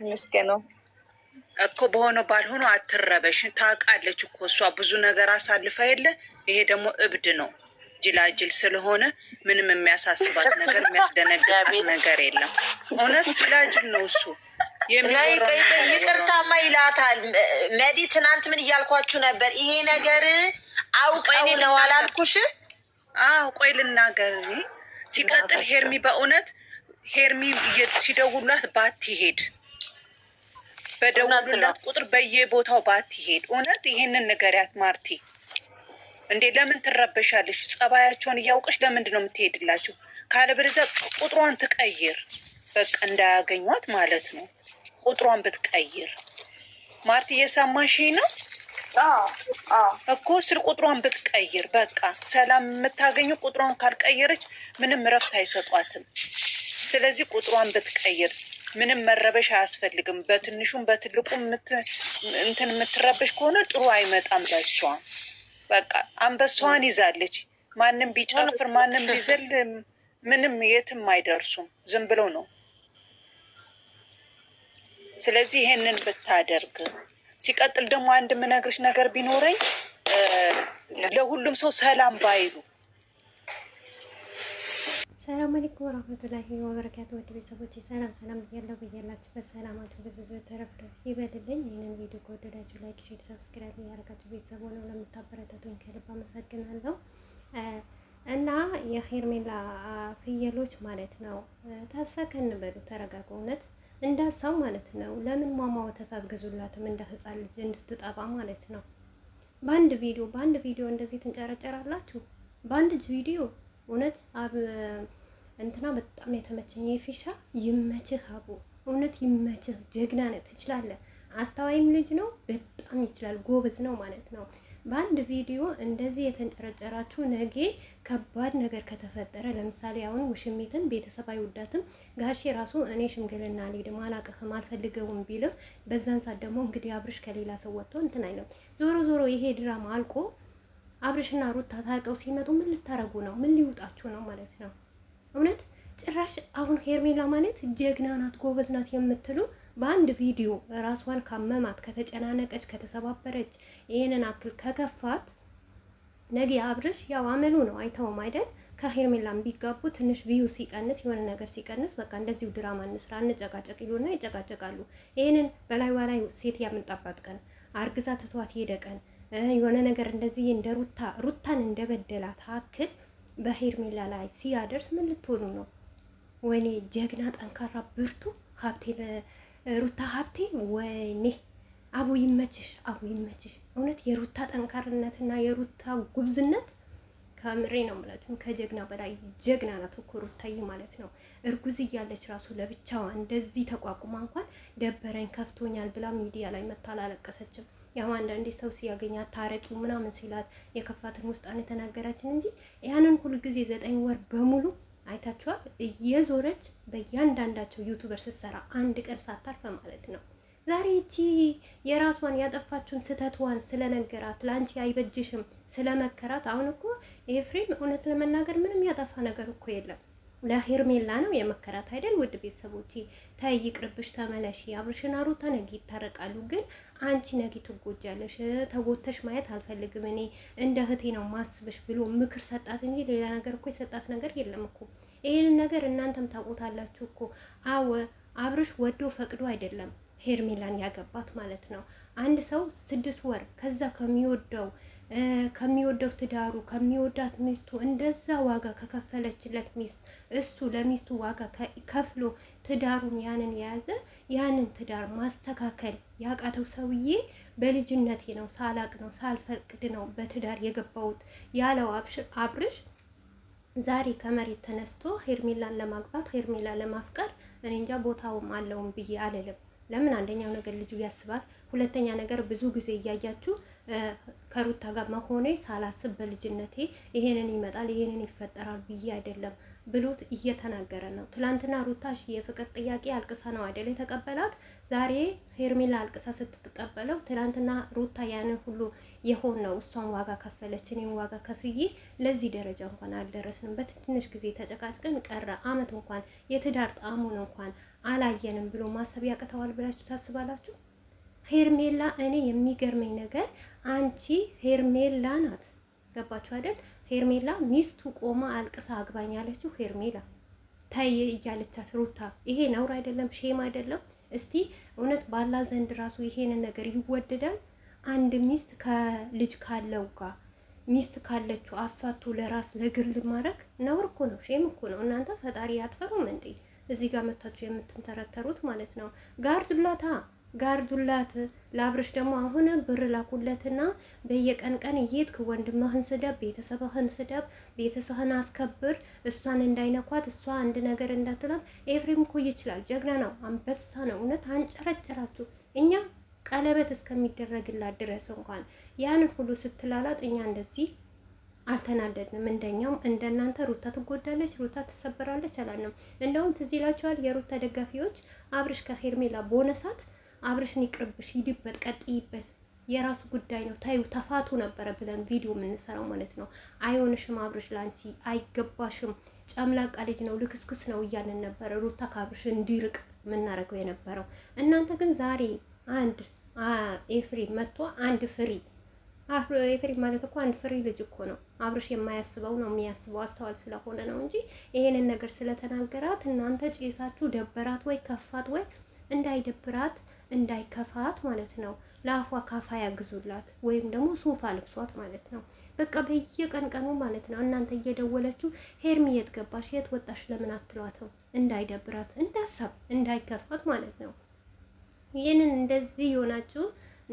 ምስኪን ነው እኮ በሆነው ባልሆነው አትረበሽ። ታውቃለች እኮ እሷ ብዙ ነገር አሳልፋ የለ። ይሄ ደግሞ እብድ ነው፣ ጅላጅል ስለሆነ ምንም የሚያሳስባት ነገር የሚያስደነግጣት ነገር የለም። እውነት ጅላጅል ነው እሱ። ይቅርታማ ይላታል። መዲ ትናንት ምን እያልኳችሁ ነበር? ይሄ ነገር አውቀው ነው አላልኩሽ? አዎ ቆይ ልናገር። ሲቀጥል ሄርሚ በእውነት ሄርሚ ሲደውላት ባትሄድ በደውሉላት ቁጥር በየቦታው ባትሄድ እውነት ይሄንን ንገሪያት ማርቲ። እንዴ ለምን ትረበሻለሽ? ጸባያቸውን እያውቅሽ ለምንድን ነው የምትሄድላቸው? ካለበለዚያ ቁጥሯን ትቀይር። በቃ እንዳያገኟት ማለት ነው። ቁጥሯን ብትቀይር ማርቲ እየሰማሽ ነው እኮ ስልክ ቁጥሯን ብትቀይር በቃ ሰላም የምታገኘው ቁጥሯን ካልቀየረች ምንም እረፍት አይሰጧትም። ስለዚህ ቁጥሯን ብትቀይር ምንም መረበሽ አያስፈልግም። በትንሹም በትልቁም እንትን የምትረበሽ ከሆነ ጥሩ አይመጣም ለሷ። በቃ አንበሳዋን ይዛለች። ማንም ቢጨፍር ማንም ቢዘል ምንም የትም አይደርሱም። ዝም ብለው ነው። ስለዚህ ይሄንን ብታደርግ። ሲቀጥል ደግሞ አንድ የምነግርሽ ነገር ቢኖረኝ ለሁሉም ሰው ሰላም ባይሉ። ሰላም አለይኩም ወራህመቱላሂ ወበረካቱ። ወደ ቤተሰቦቼ ሰላም ብያለሁ። በያላችሁ በሰላማችሁ በዝዝት ተረፍረፍ ይበልልኝ። ይህንን ቪዲዮ ከወደዳችሁ ላይክ፣ ሼር፣ ሰብስክራይብ ያደርጋችሁ ቤተሰብ ሆነው ለምታበረታቱኝ ከልብ አመሰግናለሁ። እና የሄርሜላ ፍየሎች ማለት ነው ታሰከን በሉ ተረጋጉ። እውነት እንዳሳው ማለት ነው። ለምን ማማ ወተት አትገዙላትም? እንደ ህፃን ልጅ እንድትጠባ ማለት ነው። በአንድ ቪዲዮ እንደዚህ ትንጨረጨራላችሁ። በአንድ ቪዲዮ እውነት እንትና በጣም የተመቸኝ የፊሻ ይመችህ አቡ፣ እውነት ይመችህ። ጀግና ነህ፣ ትችላለህ። አስተዋይም ልጅ ነው፣ በጣም ይችላል፣ ጎበዝ ነው ማለት ነው። በአንድ ቪዲዮ እንደዚህ የተንጨረጨራችሁ ነገ ከባድ ነገር ከተፈጠረ ለምሳሌ አሁን ውሽሚትን ቤተሰብ አይወዳትም። ጋሼ ራሱ እኔ ሽምግልና አልሄድም አላቅህም አልፈልገውም ቢልህ በዛን ሰዓት ደግሞ እንግዲህ አብርሽ ከሌላ ሰው ወጥቶ እንትን አይለም። ዞሮ ይሄ ድራማ አልቆ አብርሽና ሩታ ታርቀው ሲመጡ ምን ልታረጉ ነው? ምን ሊውጣችሁ ነው ማለት ነው? እውነት ጭራሽ አሁን ሄርሜላ ማለት ጀግና ናት ጎበዝ ናት የምትሉ በአንድ ቪዲዮ ራሷን ካመማት ከተጨናነቀች ከተሰባበረች ይሄንን አክል ከከፋት ነገ አብርሽ ያው አመሉ ነው አይተውም አይደል? ከሄርሜላም ቢጋቡ ትንሽ ቪው ሲቀንስ የሆነ ነገር ሲቀንስ በቃ እንደዚሁ ድራማ እንስራ እንጨቃጨቅ ይሉና ይጨቃጨቃሉ። ይሄንን በላይ ዋላይ ሴት ያመጣባት ቀን አርግዛ ትቷት ሄደ ቀን የሆነ ነገር እንደዚህ እንደ ሩታን እንደበደላት አክል በሄርሜላ ላይ ሲያደርስ ምን ልትሆኑ ነው? ወይኔ ጀግና ጠንካራ ብርቱ ሀብቴ ሩታ ሀብቴ፣ ወይኔ አቡ ይመችሽ፣ እውነት የሩታ ጠንካርነትና የሩታ ጉብዝነት ከምሬ ነው የምላችሁ። ከጀግና በላይ ጀግና ናት እኮ ሩታዬ ማለት ነው። እርጉዝ እያለች ራሱ ለብቻዋ እንደዚህ ተቋቁማ እንኳን ደበረኝ ከፍቶኛል ብላ ሚዲያ ላይ መታ አላለቀሰችም። ያው አንዳንዴ ሰው ሲያገኛት ታረቂው ምናምን ሲላት የከፋትን ውስጣን የተናገራችን እንጂ ያንን ሁሉ ጊዜ 9 ወር በሙሉ አይታችኋል። እየዞረች በእያንዳንዳቸው ዩቱበር ስትሰራ አንድ ቀን ሳታርፈ ማለት ነው። ዛሬ እቺ የራሷን ያጠፋችውን ስተትዋን ስለነገራት ለአንቺ አይበጅሽም ስለመከራት፣ አሁን እኮ ኤፍሬም እውነት ለመናገር ምንም ያጠፋ ነገር እኮ የለም። ለሄርሜላ ነው የመከራት አይደል? ውድ ቤተሰቦቼ ታይ ይቅርብሽ፣ ተመለሺ። አብርሽና ሩታ ነገ ይታረቃሉ፣ ግን አንቺ ነገ ትጎጃለሽ። ተጎተሽ ማየት አልፈልግም እኔ እንደ እህቴ ነው ማስብሽ ብሎ ምክር ሰጣት እንጂ ሌላ ነገር እኮ የሰጣት ነገር የለም እኮ። ይሄንን ነገር እናንተም ታውቁታላችሁ እኮ። አወ አብርሽ ወዶ ፈቅዶ አይደለም ሄርሜላን ያገባት ማለት ነው። አንድ ሰው 6 ወር ከዛ ከሚወደው ትዳሩ ከሚወዳት ሚስቱ እንደዛ ዋጋ ከከፈለችለት ሚስት እሱ ለሚስቱ ዋጋ ከፍሎ ትዳሩን ያንን የያዘ ያንን ትዳር ማስተካከል ያቃተው ሰውዬ በልጅነቴ ነው ሳላቅ ነው ሳልፈቅድ ነው በትዳር የገባሁት ያለው አብርሽ ዛሬ ከመሬት ተነስቶ ሄርሜላን ለማግባት ሄርሜላን ለማፍቀር እኔ እንጃ ቦታውም አለውም ብዬ አልልም። ለምን አንደኛው ነገር ልጁ ያስባል፣ ሁለተኛ ነገር ብዙ ጊዜ እያያችሁ ከሩታ ጋር መሆኔ ሳላስብ በልጅነቴ ይሄንን ይመጣል ይሄንን ይፈጠራል ብዬ አይደለም። ብሎት እየተናገረ ነው። ትላንትና ሩታሽ የፍቅር ጥያቄ አልቅሳ ነው አይደል የተቀበላት። ዛሬ ሄርሜላ አልቅሳ ስትቀበለው ትላንትና ሩታ ያንን ሁሉ የሆን ነው። እሷን ዋጋ ከፈለች፣ እኔም ዋጋ ከፍዬ ለዚህ ደረጃ እንኳን አልደረስንም። በትንሽ ጊዜ ተጨቃጭቀን ቀረ። አመት እንኳን የትዳር ጣዕሙን እንኳን አላየንም ብሎ ማሰብ ያቅተዋል ብላችሁ ታስባላችሁ? ሄርሜላ እኔ የሚገርመኝ ነገር አንቺ ሄርሜላ ናት። ገባችሁ አይደል? ሄርሜላ ሚስቱ ቆማ አልቅሳ አግባኝ ያለችው ሄርሜላ ታይ እያለቻት ሩታ፣ ይሄ ነውር አይደለም? ሼም አይደለም? እስቲ እውነት ባላ ዘንድ ራሱ ይሄንን ነገር ይወደዳል? አንድ ሚስት ከልጅ ካለው ጋር ሚስት ካለችው አፋቱ ለራስ ለግል ማድረግ ነውር እኮ ነው፣ ሼም እኮ ነው። እናንተ ፈጣሪ አትፈሩም እንዴ? እዚህ ጋር መታችሁ የምትንተረተሩት ማለት ነው። ጋርዱላት ለአብርሽ ደግሞ አሁን ብር ላኩለትና በየቀን እየሄድክ ወንድምህን ስደብ፣ ቤተሰብህን ስደብ፣ ቤተሰብህን አስከብር፣ እሷን እንዳይነኳት፣ እሷ አንድ ነገር እንዳትላት። ኤፍሬም እኮ ይችላል፣ ጀግና ነው፣ አንበሳ ነው። እውነት አንጨረጨራችሁ። እኛ ቀለበት እስከሚደረግላት ድረስ እንኳን ያንን ሁሉ ስትላላት እኛ እንደዚህ አልተናደድንም። እንደኛም እንደናንተ ሩታ ትጎዳለች፣ ሩታ ትሰበራለች አላለም። እንደውም ትዝ ይላችኋል የሩታ ደጋፊዎች አብርሽ ከሄርሜላ ቦነሳት አብርሽን ይቅርብሽ፣ ሂድበት፣ ቀጥይበት፣ የራሱ ጉዳይ ነው፣ ታዩ ተፋቱ ነበረ ብለን ቪዲዮ የምንሰራው ማለት ነው። አይሆንሽም አብርሽ፣ ላንቺ አይገባሽም፣ ጨምላቃ ልጅ ነው፣ ልክስክስ ነው እያልን ነበረ ሩታ ከአብርሽ እንዲርቅ የምናደርገው የነበረው። እናንተ ግን ዛሬ አንድ ኤፍሬም መጥቶ አንድ ፍሪ ኤፍሬም ማለት እኮ አንድ ፍሪ ልጅ እኮ ነው። አብርሽ የማያስበው ነው የሚያስበው፣ አስተዋል ስለሆነ ነው እንጂ ይሄንን ነገር ስለተናገራት እናንተ ጭሳችሁ ደበራት ወይ ከፋት ወይ እንዳይደብራት እንዳይከፋት ማለት ነው። ለአፏ ካፋ ያግዙላት ወይም ደግሞ ሱፍ አልብሷት ማለት ነው። በቃ በየቀኑ ማለት ነው እናንተ እየደወለችው ሄርሚ የት ገባሽ የት ወጣሽ ለምን አትሏትም? እንዳይደብራት እንዳሳብ እንዳይከፋት ማለት ነው። ይህንን እንደዚህ የሆናችሁ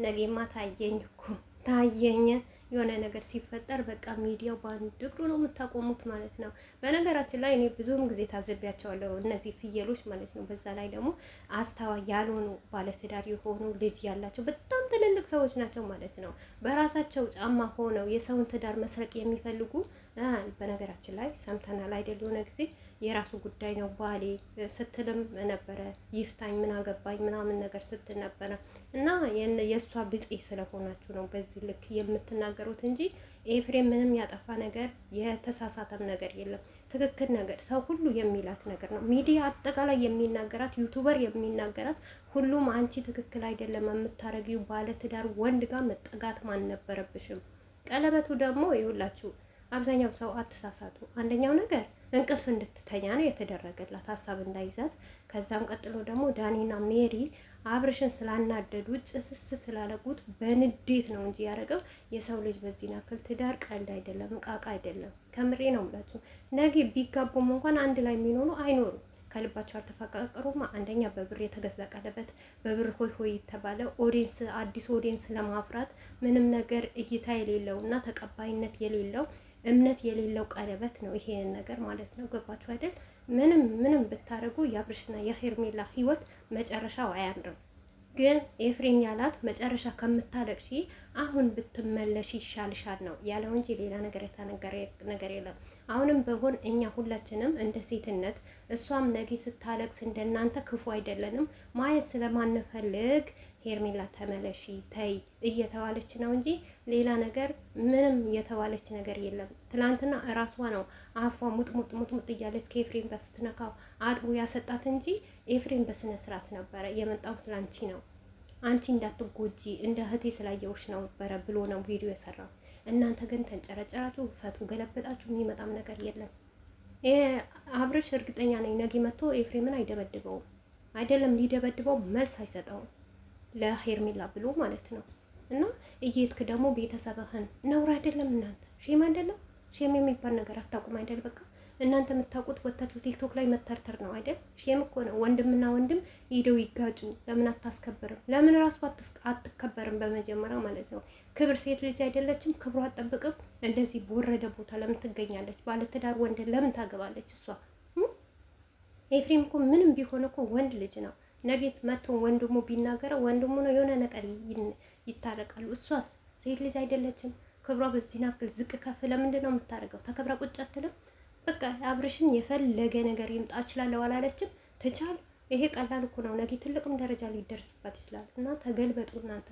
ነገማ ታየኝ እኮ ታየኝ የሆነ ነገር ሲፈጠር በቃ ሚዲያው በአንድ እግሩ ነው የምታቆሙት ማለት ነው። በነገራችን ላይ እኔ ብዙም ጊዜ ታዘቢያቸዋለሁ እነዚህ ፍየሎች ማለት ነው። በዛ ላይ ደግሞ አስተዋይ ያልሆኑ ባለትዳር የሆኑ ልጅ ያላቸው በጣም ትልልቅ ሰዎች ናቸው ማለት ነው። በራሳቸው ጫማ ሆነው የሰውን ትዳር መስረቅ የሚፈልጉ በነገራችን ላይ ሰምተናል አይደል? የሆነ ጊዜ የራሱ ጉዳይ ነው ባሌ ስትልም ነበረ፣ ይፍታኝ ምን አገባኝ ምናምን ነገር ስትል ነበረ። እና የእሷ ብጤ ስለሆናችሁ ነው በዚህ ልክ የምትናገሩት እንጂ ኤፍሬም ምንም ያጠፋ ነገር የተሳሳተም ነገር የለም። ትክክል ነገር ሰው ሁሉ የሚላት ነገር ነው። ሚዲያ አጠቃላይ የሚናገራት ዩቱበር የሚናገራት ሁሉም አንቺ ትክክል አይደለም የምታረጊው ባለትዳር ወንድ ጋር መጠጋት አልነበረብሽም። ቀለበቱ ደግሞ ይኸውላችሁ አብዛኛው ሰው አትሳሳቱ። አንደኛው ነገር እንቅልፍ እንድትተኛ ነው የተደረገላት ሀሳብ እንዳይዛት። ከዛም ቀጥሎ ደግሞ ዳኒና ሜሪ አብርሽን ስላናደዱ ጭስስ ስላለጉት በንዴት ነው እንጂ ያደረገው። የሰው ልጅ በዚህ ናክል ትዳር ቀልድ አይደለም፣ እቃቃ አይደለም። ከምሬ ነው የምላችሁ። ነገ ቢጋቡም እንኳን አንድ ላይ የሚኖሩ አይኖሩም። ከልባቸው አልተፈቃቀሩም። አንደኛ በብር የተገዛ ቀለበት በብር ሆይ ሆይ የተባለ ኦዲንስ አዲስ ኦዲንስ ለማፍራት ምንም ነገር እይታ የሌለው እና ተቀባይነት የሌለው እምነት የሌለው ቀለበት ነው ይሄን ነገር ማለት ነው። ገባችሁ አይደል? ምንም ብታደርጉ የአብርሽና የሄርሜላ ህይወት መጨረሻው አያምርም። ግን ኤፍሬም ያላት መጨረሻ ከምታለቅሺ አሁን ብትመለሽ ይሻልሻል ነው ያለው እንጂ ሌላ ነገር የተነገረ ነገር የለም። አሁንም በሆን እኛ ሁላችንም እንደ ሴትነት እሷም ነገ ስታለቅስ እንደናንተ ክፉ አይደለንም ማየት ስለማንፈልግ ሄርሜላ ተመለሺ ተይ እየተባለች ነው እንጂ ሌላ ነገር ምንም የተባለች ነገር የለም። ትላንትና እራሷ ነው አፏ ሙጥሙጥ እያለች ከኤፍሬም ጋር ስትነካው አጥቡ ያሰጣት እንጂ ኤፍሬም በስነ ስርዓት ነበረ የመጣሁት ላንቺ ነው አንቺ እንዳትጎጂ እንደ እህቴ ስላየውሽ ነው ነበረ ብሎ ነው ቪዲዮ የሰራው። እናንተ ግን ተንጨረጨራችሁ፣ ፈቱ ገለበጣችሁ፣ የሚመጣም ነገር የለም። አብርሽ እርግጠኛ ነኝ ነገ መጥቶ ኤፍሬምን አይደበድበውም። አይደለም ሊደበድበው መልስ አይሰጠውም ለሄርሜላ ብሎ ማለት ነው። እና እየሄድክ ደግሞ ቤተሰብህን ነውር አይደለም እናንተ ሼም አይደለም? ሼም የሚባል ነገር አታውቁም አይደል? በቃ እናንተ የምታውቁት ወታችሁ ቲክቶክ ላይ መተርተር ነው አይደል? ሼም እኮ ነው። ወንድምና ወንድም ሂደው ይጋጩ። ለምን አታስከብርም? ለምን ራሱ አትከበርም? በመጀመሪያ ማለት ነው። ክብር ሴት ልጅ አይደለችም? ክብሯ አትጠብቅም? እንደዚህ በወረደ ቦታ ለምን ትገኛለች? ባለትዳር ወንድ ለምን ታገባለች እሷ? ኤፍሬም እኮ ምንም ቢሆን እኮ ወንድ ልጅ ነው። ነጌት መጥቶ ወንድሙ ቢናገረው ወንድሙ ነው የሆነ ነገር ይታረቃሉ። እሷስ ሴት ልጅ አይደለችም? ክብሯ በዚህ ናክል ዝቅ ከፍ ለምንድን ነው የምታደርገው? ተከብራ ቁጭ አትልም? በቃ አብርሽን የፈለገ ነገር ይምጣ እችላለሁ አላለችም። ትቻል። ይሄ ቀላል እኮ ነው። ነገ ትልቅም ደረጃ ሊደርስባት ይችላል። እና ተገልበጡ እናንተ።